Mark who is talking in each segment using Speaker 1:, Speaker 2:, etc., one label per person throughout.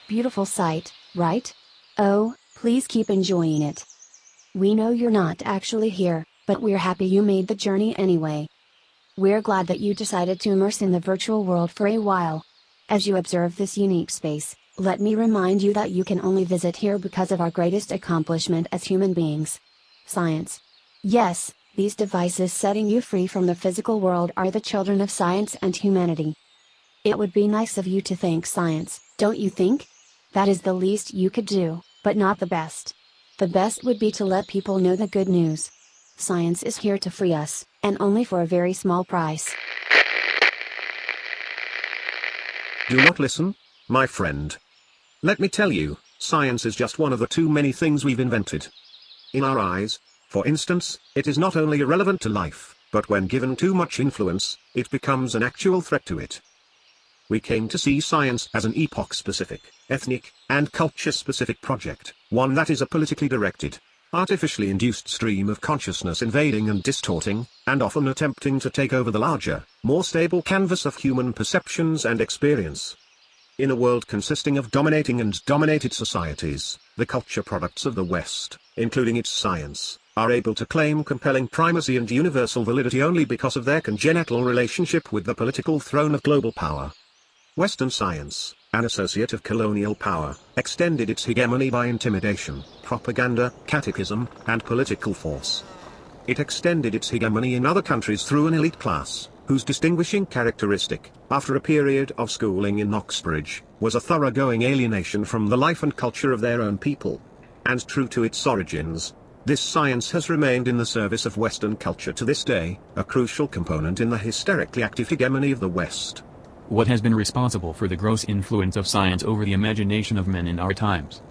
Speaker 1: Beautiful sight, right? Oh, please keep enjoying it. We know you're not actually here, but we're happy you made the journey anyway. We're glad that you decided to immerse in the virtual world for a while. As you observe this unique space, let me remind you that you can only visit here because of our greatest accomplishment as human beings. Science. Yes, these devices setting you free from the physical world are the children of science and humanity. It would be nice of you to thank science, don't you think? That is the least you could do, but not the best. The best would be to let people know the good news. Science is here to free us, and only for a very small price.
Speaker 2: Do not listen, my friend. Let me tell you, science is just one of the too many things we've invented. In our eyes, for instance, it is not only irrelevant to life, but when given too much influence, it becomes an actual threat to it. We came to see science as an epoch-specific, ethnic, and culture-specific project, one that is a politically directed, artificially induced stream of consciousness invading and distorting, and often attempting to take over the larger, more stable canvas of human perceptions and experience. In a world consisting of dominating and dominated societies, the culture products of the West, including its science, are able to claim compelling primacy and universal validity only because of their congenital relationship with the political throne of global power. Western science, an associate of colonial power, extended its hegemony by intimidation, propaganda, catechism, and political force. It extended its hegemony in other countries through an elite class, whose distinguishing characteristic, after a period of schooling in Oxbridge, was a thoroughgoing alienation from the life and culture of their own people. And true to its origins, this science has remained in the service of Western culture to this day, a crucial component in the hysterically active hegemony of the West.
Speaker 3: What has been responsible for the gross influence of science over the imagination of men in our times?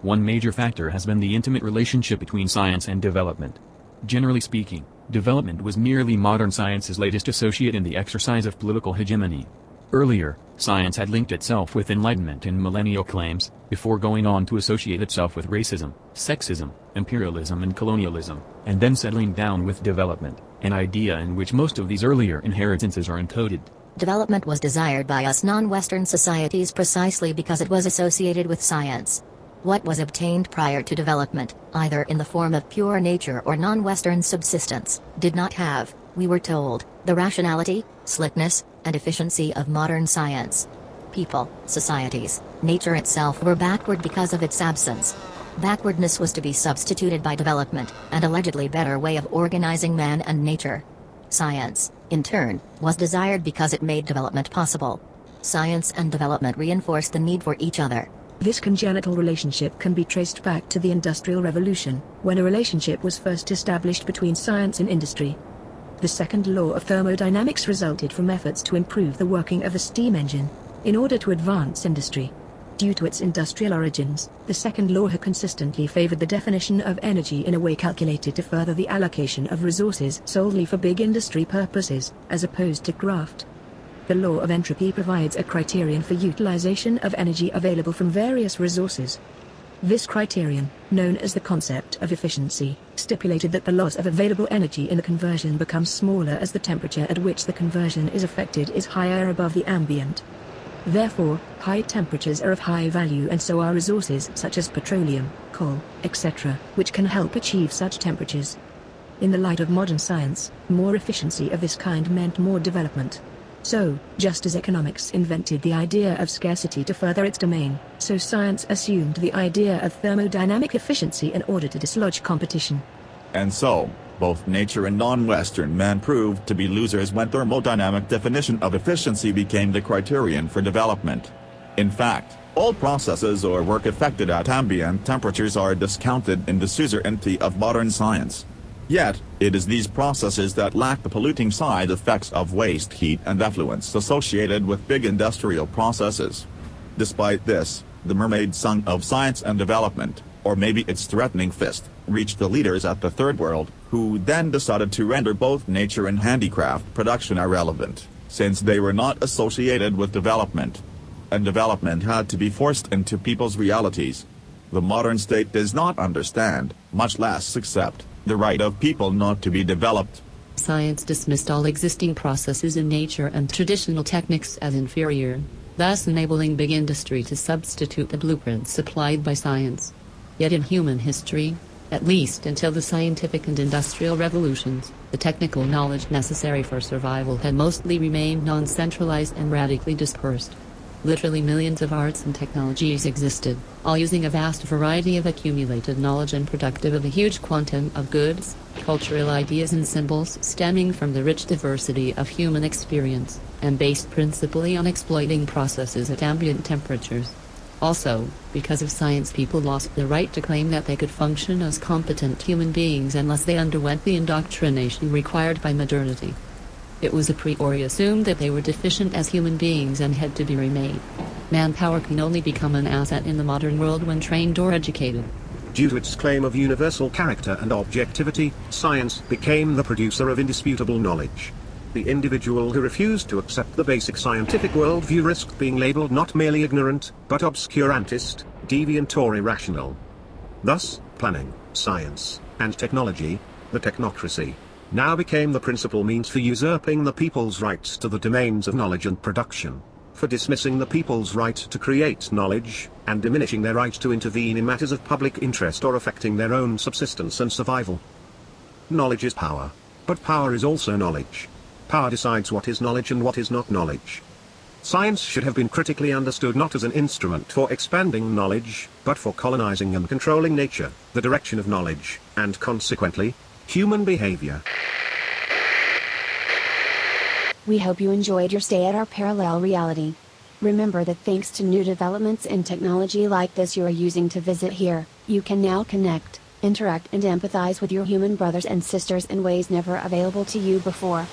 Speaker 3: One major factor has been the intimate relationship between science and development. Generally speaking, development was merely modern science's latest associate in the exercise of political hegemony. Earlier, science had linked itself with Enlightenment and millennial claims, before going on to associate itself with racism, sexism, imperialism and colonialism, and then settling down with development, an idea in which most of these earlier inheritances are encoded.
Speaker 4: Development was desired by us non-Western societies precisely because it was associated with science. What was obtained prior to development, either in the form of pure nature or non-Western subsistence, did not have, we were told, the rationality, slickness, and efficiency of modern science. People, societies, nature itself were backward because of its absence. Backwardness was to be substituted by development, an allegedly better way of organizing man and nature. Science, in turn, was desired because it made development possible. Science and development reinforced the need for each other.
Speaker 5: This congenital relationship can be traced back to the Industrial Revolution, when a relationship was first established between science and industry. The second law of thermodynamics resulted from efforts to improve the working of a steam engine, in order to advance industry. Due to its industrial origins, the second law had consistently favored the definition of energy in a way calculated to further the allocation of resources solely for big industry purposes, as opposed to craft. The law of entropy provides a criterion for utilization of energy available from various resources. This criterion, known as the concept of efficiency, stipulated that the loss of available energy in the conversion becomes smaller as the temperature at which the conversion is effected is higher above the ambient. Therefore, high temperatures are of high value, and so are resources such as petroleum, coal, etc., which can help achieve such temperatures. In the light of modern science, more efficiency of this kind meant more development. So, just as economics invented the idea of scarcity to further its domain, so science assumed the idea of thermodynamic efficiency in order to dislodge competition.
Speaker 6: And so, both nature and non-Western man proved to be losers when thermodynamic definition of efficiency became the criterion for development. In fact, all processes or work effected at ambient temperatures are discounted in the suzerainty of modern science. Yet, it is these processes that lack the polluting side effects of waste heat and effluents associated with big industrial processes. Despite this, the mermaid song of science and development, or maybe its threatening fist, reached the leaders at the Third World, who then decided to render both nature and handicraft production irrelevant, since they were not associated with development. And development had to be forced into people's realities. The modern state does not understand, much less accept, the right of people not to be developed.
Speaker 7: Science dismissed all existing processes in nature and traditional techniques as inferior. thus enabling big industry to substitute the blueprints supplied by science. Yet in human history, at least until the scientific and industrial revolutions, the technical knowledge necessary for survival had mostly remained non-centralized and radically dispersed. Literally millions of arts and technologies existed, all using a vast variety of accumulated knowledge and productive of a huge quantum of goods, cultural ideas and symbols stemming from the rich diversity of human experience, and based principally on exploiting processes at ambient temperatures. Also, because of science, people lost the right to claim that they could function as competent human beings unless they underwent the indoctrination required by modernity. It was a priori assumed that they were deficient as human beings and had to be remade. Manpower can only become an asset in the modern world when trained or educated.
Speaker 2: Due to its claim of universal character and objectivity, science became the producer of indisputable knowledge. The individual who refused to accept the basic scientific worldview risked being labeled not merely ignorant, but obscurantist, deviant or irrational. Thus, planning, science, and technology, the technocracy, now became the principal means for usurping the people's rights to the domains of knowledge and production, for dismissing the people's right to create knowledge, and diminishing their right to intervene in matters of public interest or affecting their own subsistence and survival. Knowledge is power, but power is also knowledge. Power decides what is knowledge and what is not knowledge. Science should have been critically understood not as an instrument for expanding knowledge, but for colonizing and controlling nature, the direction of knowledge, and consequently, human behavior.
Speaker 1: We hope you enjoyed your stay at our parallel reality. Remember that thanks to new developments in technology like this you are using to visit here, you can now connect, interact and empathize with your human brothers and sisters in ways never available to you before.